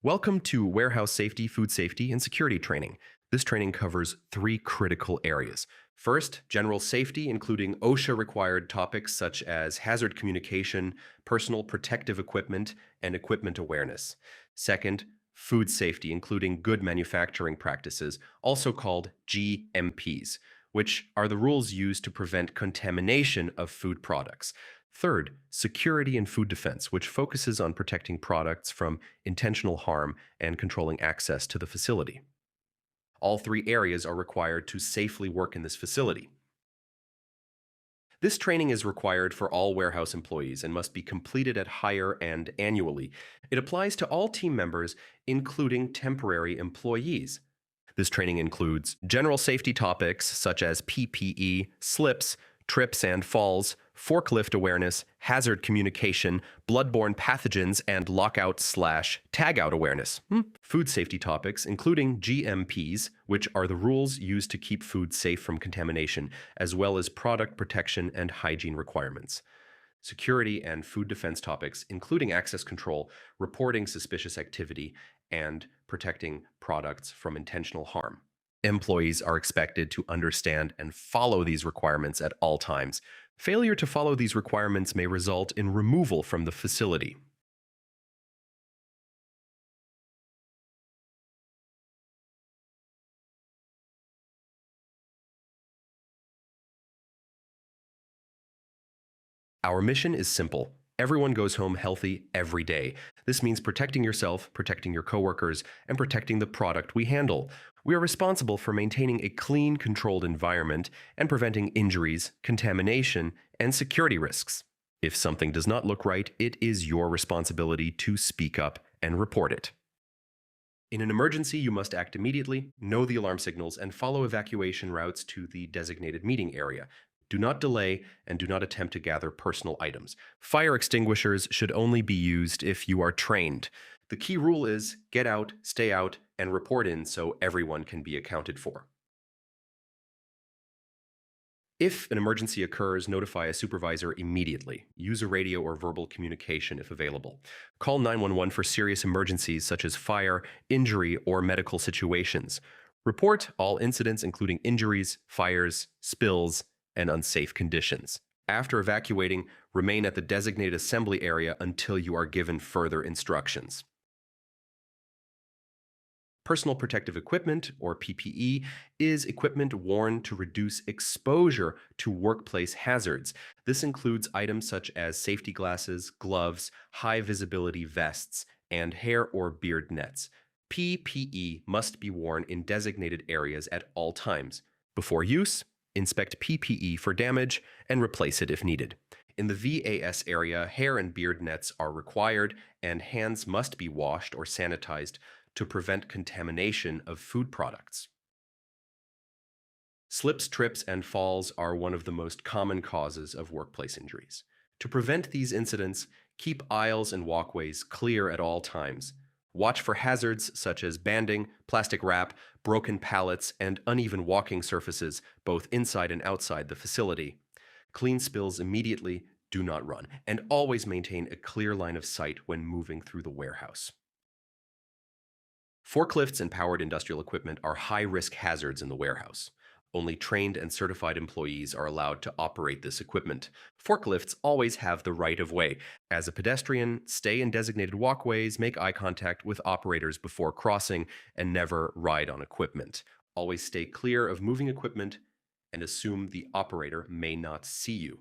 Welcome to Warehouse Safety, Food Safety, and Security Training. This training covers three critical areas. First, general safety, including OSHA-required topics such as hazard communication, personal protective equipment, and equipment awareness. Second, food safety, including good manufacturing practices, also called GMPs, which are the rules used to prevent contamination of food products. Third, security and food defense, which focuses on protecting products from intentional harm and controlling access to the facility. All three areas are required to safely work in this facility. This training is required for all warehouse employees and must be completed at hire and annually. It applies to all team members, including temporary employees. This training includes general safety topics such as PPE, slips, trips and falls, forklift awareness, hazard communication, bloodborne pathogens, and lockout/tagout awareness. Food safety topics, including GMPs, which are the rules used to keep food safe from contamination, as well as product protection and hygiene requirements. Security and food defense topics, including access control, reporting suspicious activity, and protecting products from intentional harm. Employees are expected to understand and follow these requirements at all times. Failure to follow these requirements may result in removal from the facility. Our mission is simple. Everyone goes home healthy every day. This means protecting yourself, protecting your coworkers, and protecting the product we handle. We are responsible for maintaining a clean, controlled environment and preventing injuries, contamination, and security risks. If something does not look right, it is your responsibility to speak up and report it. In an emergency, you must act immediately, know the alarm signals, and follow evacuation routes to the designated meeting area. Do not delay and do not attempt to gather personal items. Fire extinguishers should only be used if you are trained. The key rule is get out, stay out, and report in so everyone can be accounted for. If an emergency occurs, notify a supervisor immediately. Use a radio or verbal communication if available. Call 911 for serious emergencies such as fire, injury, or medical situations. Report all incidents including injuries, fires, spills, and unsafe conditions. After evacuating, remain at the designated assembly area until you are given further instructions. Personal protective equipment, or PPE, is equipment worn to reduce exposure to workplace hazards. This includes items such as safety glasses, gloves, high-visibility vests, and hair or beard nets. PPE must be worn in designated areas at all times. Before use, inspect PPE for damage and replace it if needed. In the VAS area, hair and beard nets are required, and hands must be washed or sanitized to prevent contamination of food products. Slips, trips, and falls are one of the most common causes of workplace injuries. To prevent these incidents, keep aisles and walkways clear at all times. Watch for hazards such as banding, plastic wrap, broken pallets, and uneven walking surfaces, both inside and outside the facility. Clean spills immediately, do not run, and always maintain a clear line of sight when moving through the warehouse. Forklifts and powered industrial equipment are high-risk hazards in the warehouse. Only trained and certified employees are allowed to operate this equipment. Forklifts always have the right of way. As a pedestrian, stay in designated walkways, make eye contact with operators before crossing, and never ride on equipment. Always stay clear of moving equipment and assume the operator may not see you.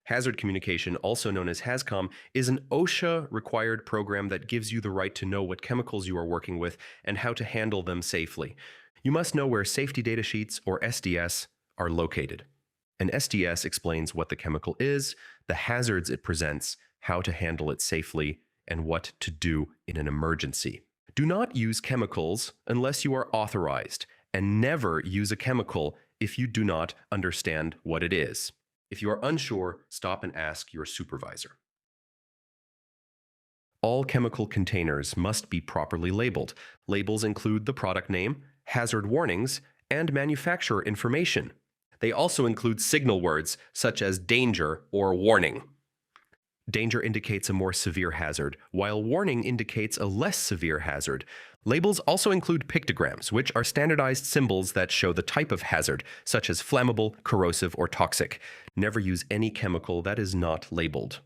Hazard communication, also known as HAZCOM, is an OSHA-required program that gives you the right to know what chemicals you are working with and how to handle them safely. You must know where safety data sheets, or SDS, are located. An SDS explains what the chemical is, the hazards it presents, how to handle it safely, and what to do in an emergency. Do not use chemicals unless you are authorized, and never use a chemical if you do not understand what it is. If you are unsure, stop and ask your supervisor. All chemical containers must be properly labeled. Labels include the product name, hazard warnings, and manufacturer information. They also include signal words such as danger or warning. Danger indicates a more severe hazard, while warning indicates a less severe hazard. Labels also include pictograms, which are standardized symbols that show the type of hazard, such as flammable, corrosive, or toxic. Never use any chemical that is not labeled.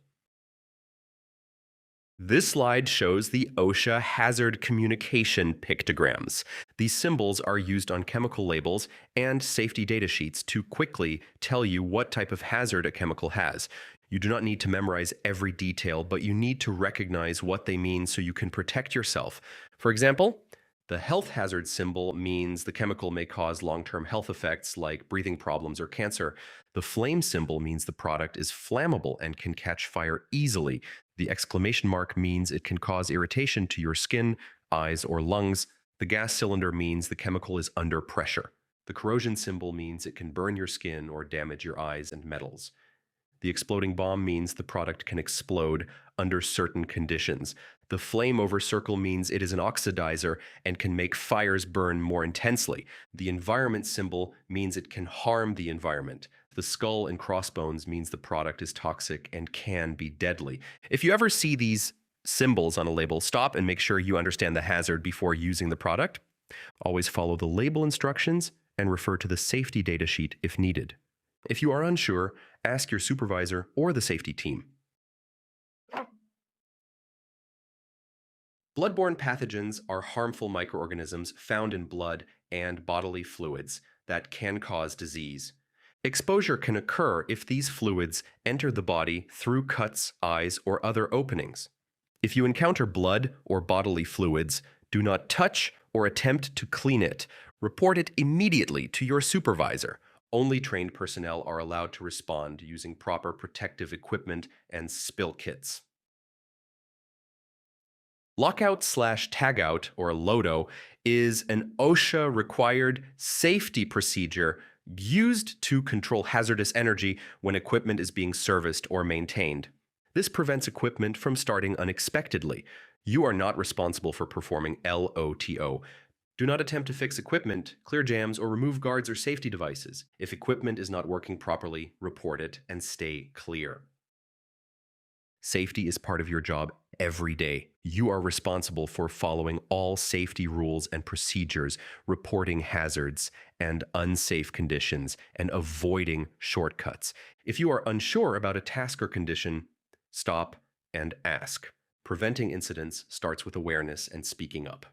This slide shows the OSHA hazard communication pictograms. These symbols are used on chemical labels and safety data sheets to quickly tell you what type of hazard a chemical has. You do not need to memorize every detail, but you need to recognize what they mean so you can protect yourself. For example, the health hazard symbol means the chemical may cause long-term health effects like breathing problems or cancer. The flame symbol means the product is flammable and can catch fire easily. The exclamation mark means it can cause irritation to your skin, eyes, or lungs. The gas cylinder means the chemical is under pressure. The corrosion symbol means it can burn your skin or damage your eyes and metals. The exploding bomb means the product can explode under certain conditions. The flame over circle means it is an oxidizer and can make fires burn more intensely. The environment symbol means it can harm the environment. The skull and crossbones means the product is toxic and can be deadly. If you ever see these symbols on a label, stop and make sure you understand the hazard before using the product. Always follow the label instructions and refer to the safety data sheet if needed. If you are unsure, ask your supervisor or the safety team. Bloodborne pathogens are harmful microorganisms found in blood and bodily fluids that can cause disease. Exposure can occur if these fluids enter the body through cuts, eyes, or other openings. If you encounter blood or bodily fluids, do not touch or attempt to clean it. Report it immediately to your supervisor. Only trained personnel are allowed to respond using proper protective equipment and spill kits. Lockout/tagout, or LOTO, is an OSHA-required safety procedure used to control hazardous energy when equipment is being serviced or maintained. This prevents equipment from starting unexpectedly. You are not responsible for performing LOTO. Do not attempt to fix equipment, clear jams, or remove guards or safety devices. If equipment is not working properly, report it and stay clear. Safety is part of your job every day. You are responsible for following all safety rules and procedures, reporting hazards and unsafe conditions, and avoiding shortcuts. If you are unsure about a task or condition, stop and ask. Preventing incidents starts with awareness and speaking up.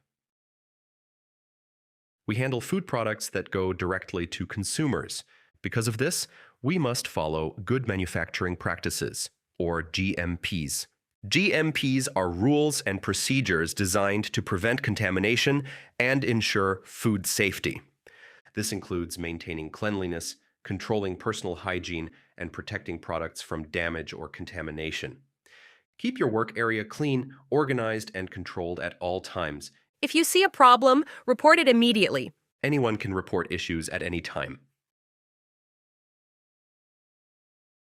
We handle food products that go directly to consumers. Because of this, we must follow good manufacturing practices, or GMPs. GMPs are rules and procedures designed to prevent contamination and ensure food safety. This includes maintaining cleanliness, controlling personal hygiene, and protecting products from damage or contamination. Keep your work area clean, organized, and controlled at all times. If you see a problem, report it immediately. Anyone can report issues at any time.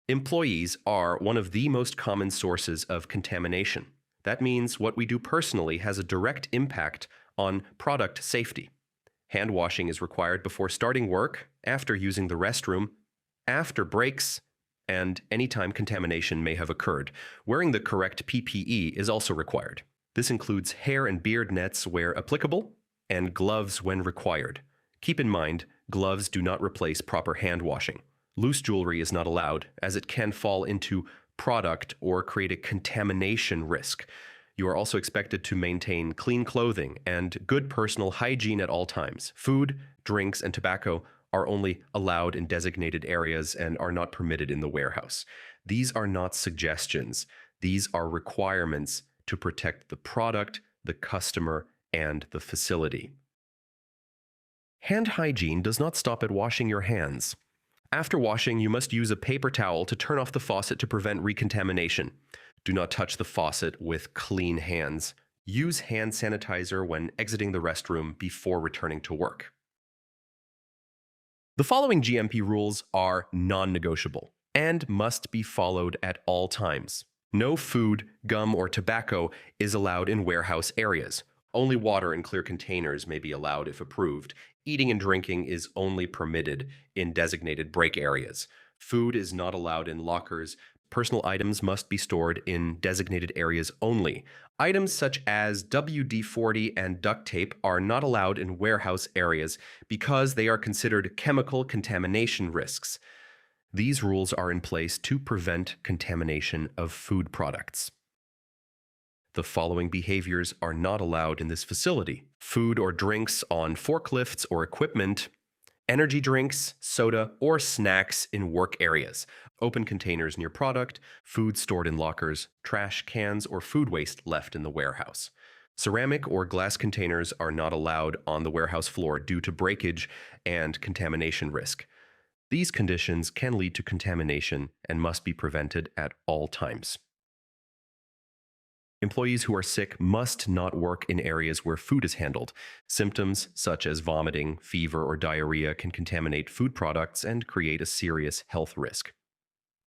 Employees are one of the most common sources of contamination. That means what we do personally has a direct impact on product safety. Hand washing is required before starting work, after using the restroom, after breaks, and anytime contamination may have occurred. Wearing the correct PPE is also required. This includes hair and beard nets where applicable, and gloves when required. Keep in mind, gloves do not replace proper hand washing. Loose jewelry is not allowed, as it can fall into product or create a contamination risk. You are also expected to maintain clean clothing and good personal hygiene at all times. Food, drinks, and tobacco are only allowed in designated areas and are not permitted in the warehouse. These are not suggestions. These are requirements to protect the product, the customer, and the facility. Hand hygiene does not stop at washing your hands. After washing, you must use a paper towel to turn off the faucet to prevent recontamination. Do not touch the faucet with clean hands. Use hand sanitizer when exiting the restroom before returning to work. The following GMP rules are non-negotiable and must be followed at all times. No food, gum, or tobacco is allowed in warehouse areas. Only water in clear containers may be allowed if approved. Eating and drinking is only permitted in designated break areas. Food is not allowed in lockers. Personal items must be stored in designated areas only. Items such as WD-40 and duct tape are not allowed in warehouse areas because they are considered chemical contamination risks. These rules are in place to prevent contamination of food products. The following behaviors are not allowed in this facility: food or drinks on forklifts or equipment, energy drinks, soda, or snacks in work areas, open containers near product, food stored in lockers, trash cans, or food waste left in the warehouse. Ceramic or glass containers are not allowed on the warehouse floor due to breakage and contamination risk. These conditions can lead to contamination and must be prevented at all times. Employees who are sick must not work in areas where food is handled. Symptoms such as vomiting, fever, or diarrhea can contaminate food products and create a serious health risk.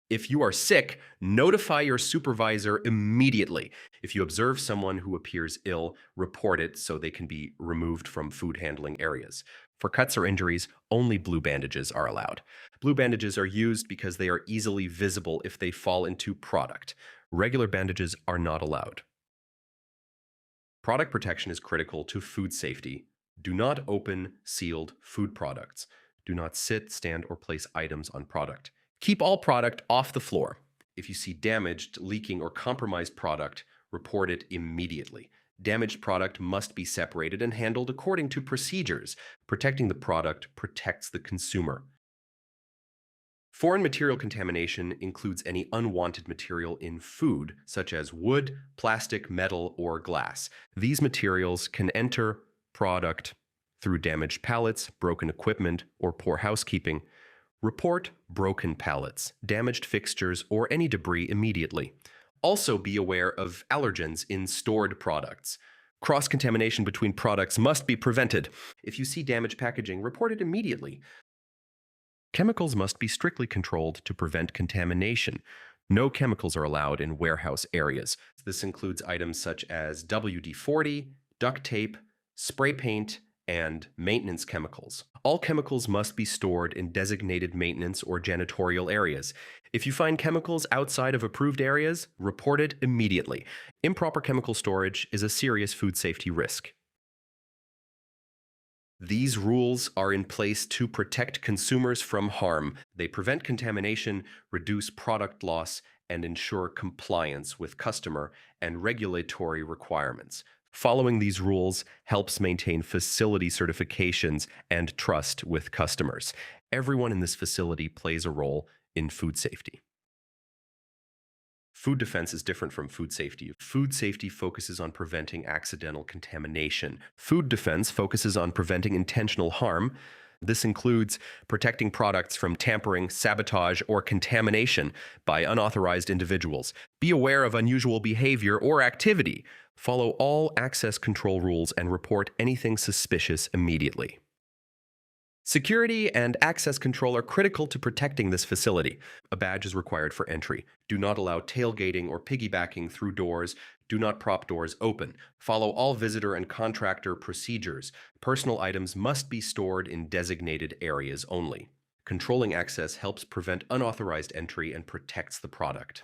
If you are sick, notify your supervisor immediately. If you observe someone who appears ill, report it so they can be removed from food handling areas. For cuts or injuries, only blue bandages are allowed. Blue bandages are used because they are easily visible if they fall into product. Regular bandages are not allowed. Product protection is critical to food safety. Do not open sealed food products. Do not sit, stand, or place items on product. Keep all product off the floor. If you see damaged, leaking, or compromised product, report it immediately. Damaged product must be separated and handled according to procedures. Protecting the product protects the consumer. Foreign material contamination includes any unwanted material in food, such as wood, plastic, metal, or glass. These materials can enter product through damaged pallets, broken equipment, or poor housekeeping. Report broken pallets, damaged fixtures, or any debris immediately. Also be aware of allergens in stored products. Cross-contamination between products must be prevented. If you see damaged packaging, report it immediately. Chemicals must be strictly controlled to prevent contamination. No chemicals are allowed in warehouse areas. This includes items such as WD-40, duct tape, spray paint, and maintenance chemicals. All chemicals must be stored in designated maintenance or janitorial areas. If you find chemicals outside of approved areas, report it immediately. Improper chemical storage is a serious food safety risk. These rules are in place to protect consumers from harm. They prevent contamination, reduce product loss, and ensure compliance with customer and regulatory requirements. Following these rules helps maintain facility certifications and trust with customers. Everyone in this facility plays a role in food safety. Food defense is different from food safety. Food safety focuses on preventing accidental contamination. Food defense focuses on preventing intentional harm. This includes protecting products from tampering, sabotage, or contamination by unauthorized individuals. Be aware of unusual behavior or activity. Follow all access control rules and report anything suspicious immediately. Security and access control are critical to protecting this facility. A badge is required for entry. Do not allow tailgating or piggybacking through doors. Do not prop doors open. Follow all visitor and contractor procedures. Personal items must be stored in designated areas only. Controlling access helps prevent unauthorized entry and protects the product.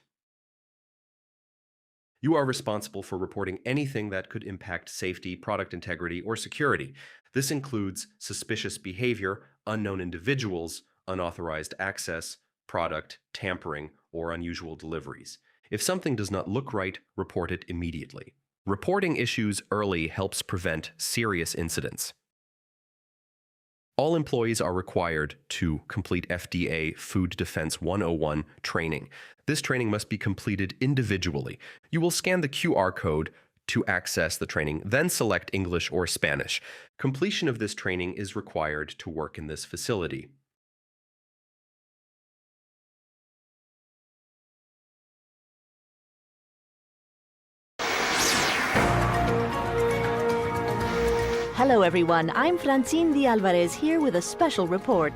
You are responsible for reporting anything that could impact safety, product integrity, or security. This includes suspicious behavior, unknown individuals, unauthorized access, product tampering, or unusual deliveries. If something does not look right, report it immediately. Reporting issues early helps prevent serious incidents. All employees are required to complete FDA Food Defense 101 training. This training must be completed individually. You will scan the QR code to access the training, then select English or Spanish. Completion of this training is required to work in this facility. Hello everyone, I'm Francine D. Alvarez here with a special report.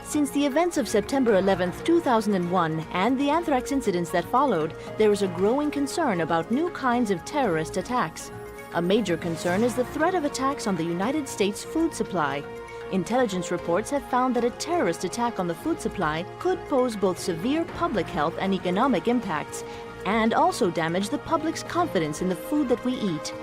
Since the events of September 11, 2001 and the anthrax incidents that followed, there is a growing concern about new kinds of terrorist attacks. A major concern is the threat of attacks on the United States food supply. Intelligence reports have found that a terrorist attack on the food supply could pose both severe public health and economic impacts, and also damage the public's confidence in the food that we eat.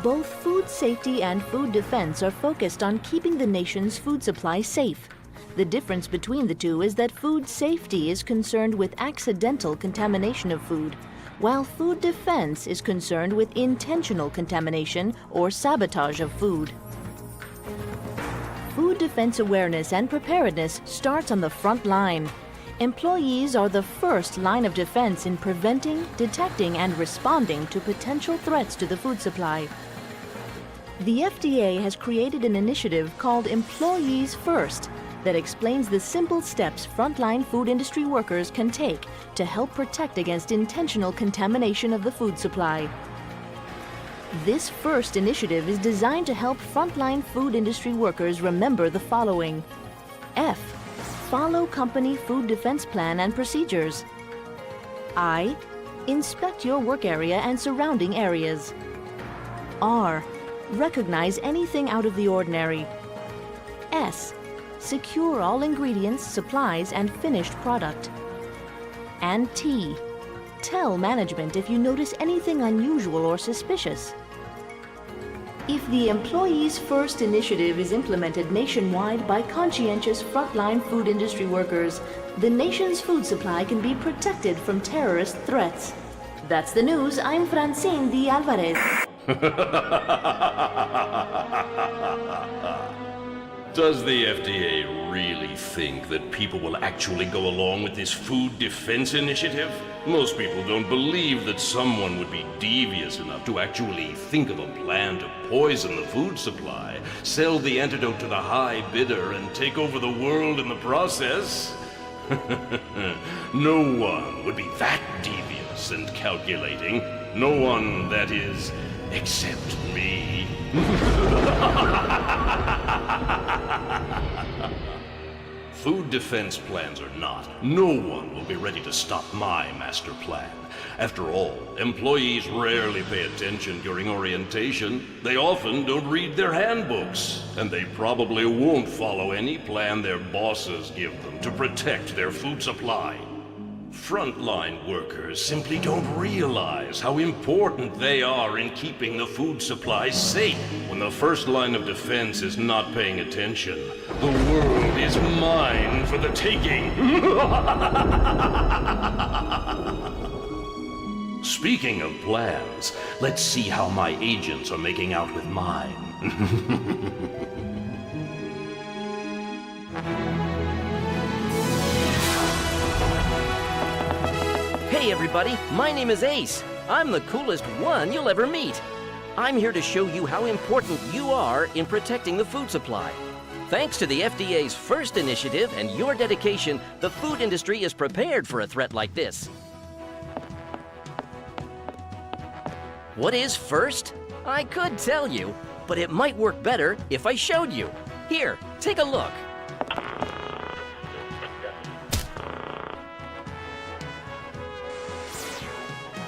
Both food safety and food defense are focused on keeping the nation's food supply safe. The difference between the two is that food safety is concerned with accidental contamination of food, while food defense is concerned with intentional contamination or sabotage of food. Food defense awareness and preparedness starts on the front line. Employees are the first line of defense in preventing, detecting, and responding to potential threats to the food supply. The FDA has created an initiative called Employees First that explains the simple steps frontline food industry workers can take to help protect against intentional contamination of the food supply. This first initiative is designed to help frontline food industry workers remember the following. F. Follow company food defense plan and procedures. I. Inspect your work area and surrounding areas. R. Recognize anything out of the ordinary. S. Secure all ingredients, supplies, and finished product. And T. Tell management if you notice anything unusual or suspicious. If the Employees First initiative is implemented nationwide by conscientious frontline food industry workers, the nation's food supply can be protected from terrorist threats. That's the news. I'm Francine D. Alvarez. Does the FDA really think that people will actually go along with this food defense initiative? Most people don't believe that someone would be devious enough to actually think of a plan to poison the food supply, sell the antidote to the high bidder, and take over the world in the process. No one would be that devious and calculating. No one, that is, except me. Food defense plans or not, no one will be ready to stop my master plan. After all, employees rarely pay attention during orientation. They often don't read their handbooks, and they probably won't follow any plan their bosses give them to protect their food supply. Frontline workers simply don't realize how important they are in keeping the food supply safe. When the first line of defense is not paying attention, the world is mine for the taking. Speaking of plans, let's see how my agents are making out with mine. Hey everybody, my name is Ace. I'm the coolest one you'll ever meet. I'm here to show you how important you are in protecting the food supply. Thanks to the FDA's first initiative and your dedication, the food industry is prepared for a threat like this. What is first? I could tell you, but it might work better if I showed you. Here, take a look.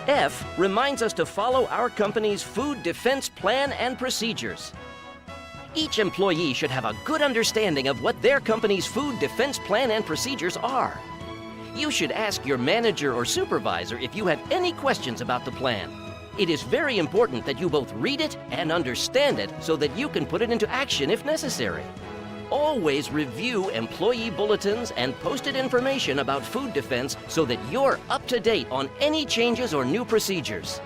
F reminds us to follow our company's food defense plan and procedures. Each employee should have a good understanding of what their company's food defense plan and procedures are. You should ask your manager or supervisor if you have any questions about the plan. It is very important that you both read it and understand it so that you can put it into action if necessary. Always review employee bulletins and posted information about food defense so that you're up to date on any changes or new procedures.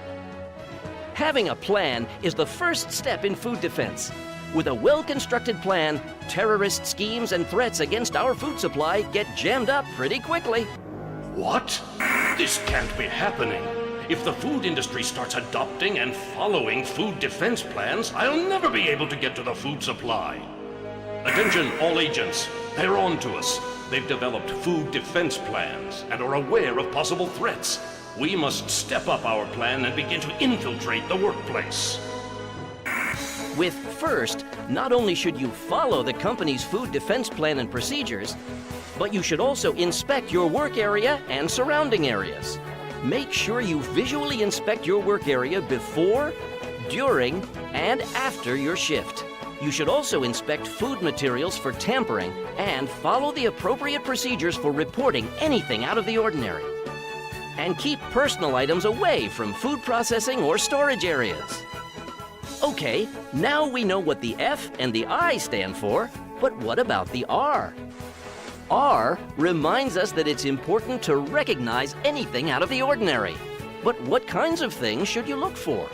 Having a plan is the first step in food defense. With a well-constructed plan, terrorist schemes and threats against our food supply get jammed up pretty quickly. What? This can't be happening. If the food industry starts adopting and following food defense plans, I'll never be able to get to the food supply. Attention, all agents. They're on to us. They've developed food defense plans and are aware of possible threats. We must step up our plan and begin to infiltrate the workplace. With FIRST, not only should you follow the company's food defense plan and procedures, but you should also inspect your work area and surrounding areas. Make sure you visually inspect your work area before, during, and after your shift. You should also inspect food materials for tampering and follow the appropriate procedures for reporting anything out of the ordinary. And keep personal items away from food processing or storage areas. Okay, now we know what the F and the I stand for, but what about the R? R reminds us that it's important to recognize anything out of the ordinary. But what kinds of things should you look for?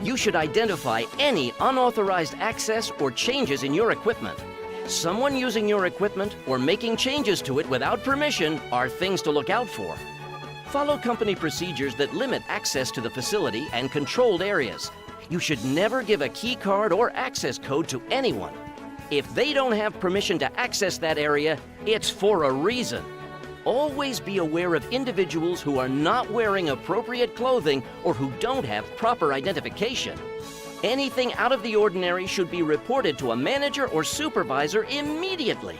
You should identify any unauthorized access or changes in your equipment. Someone using your equipment or making changes to it without permission are things to look out for. Follow company procedures that limit access to the facility and controlled areas. You should never give a key card or access code to anyone. If they don't have permission to access that area, it's for a reason. Always be aware of individuals who are not wearing appropriate clothing or who don't have proper identification. Anything out of the ordinary should be reported to a manager or supervisor immediately.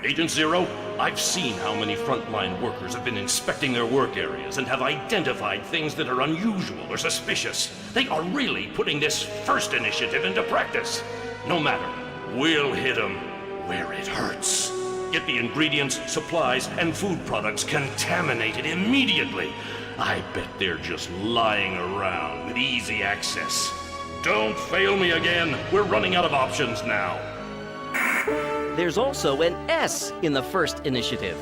Agent Zero, I've seen how many frontline workers have been inspecting their work areas and have identified things that are unusual or suspicious. They are really putting this first initiative into practice. No matter, we'll hit them where it hurts. Get the ingredients, supplies, and food products contaminated immediately. I bet they're just lying around with easy access. Don't fail me again. We're running out of options now. There's also an S in the first initiative.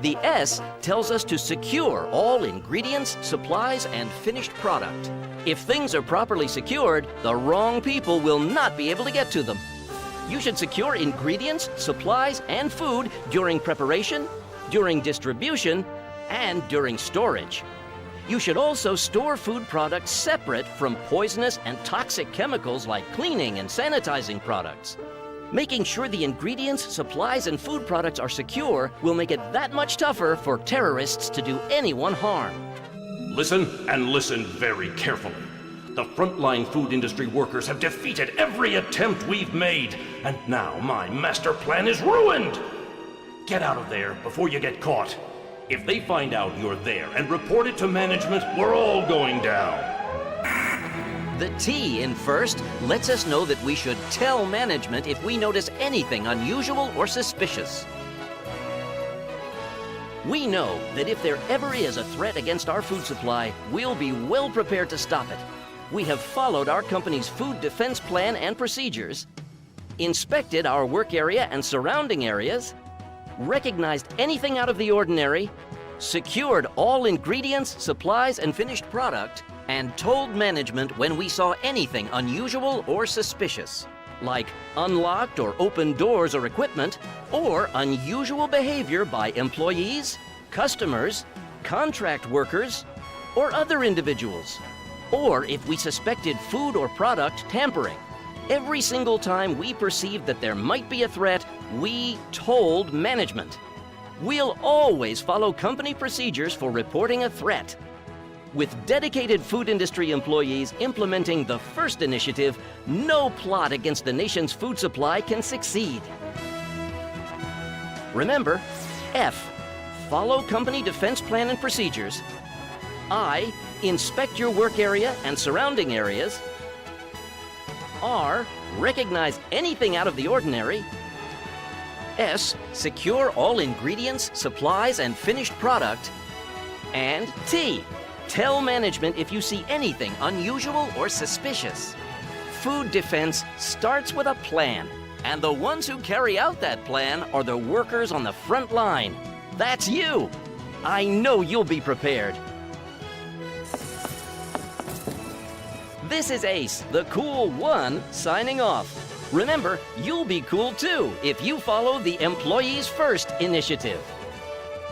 The S tells us to secure all ingredients, supplies, and finished product. If things are properly secured, the wrong people will not be able to get to them. You should secure ingredients, supplies, and food during preparation, during distribution, and during storage. You should also store food products separate from poisonous and toxic chemicals like cleaning and sanitizing products. Making sure the ingredients, supplies, and food products are secure will make it that much tougher for terrorists to do anyone harm. Listen, and listen very carefully. The frontline food industry workers have defeated every attempt we've made, and now my master plan is ruined! Get out of there before you get caught. If they find out you're there and report it to management, we're all going down. The T in first lets us know that we should tell management if we notice anything unusual or suspicious. We know that if there ever is a threat against our food supply, we'll be well prepared to stop it. We have followed our company's food defense plan and procedures, inspected our work area and surrounding areas, recognized anything out of the ordinary, secured all ingredients, supplies, and finished product, and told management when we saw anything unusual or suspicious, like unlocked or open doors or equipment, or unusual behavior by employees, customers, contract workers, or other individuals, or if we suspected food or product tampering. Every single time we perceived that there might be a threat, we told management. We'll always follow company procedures for reporting a threat. With dedicated food industry employees implementing the first initiative, no plot against the nation's food supply can succeed. Remember, F, follow company defense plan and procedures. I, inspect your work area and surrounding areas. R, recognize anything out of the ordinary. S, secure all ingredients, supplies, and finished product. And T, tell management if you see anything unusual or suspicious. Food defense starts with a plan, and the ones who carry out that plan are the workers on the front line. That's you! I know you'll be prepared. This is Ace, the cool one, signing off. Remember, you'll be cool too if you follow the Employees First initiative.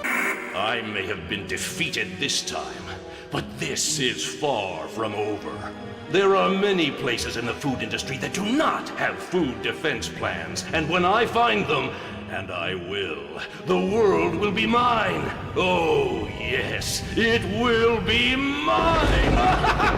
I may have been defeated this time, but this is far from over. There are many places in the food industry that do not have food defense plans, and when I find them, and I will, the world will be mine. Oh, yes, it will be mine!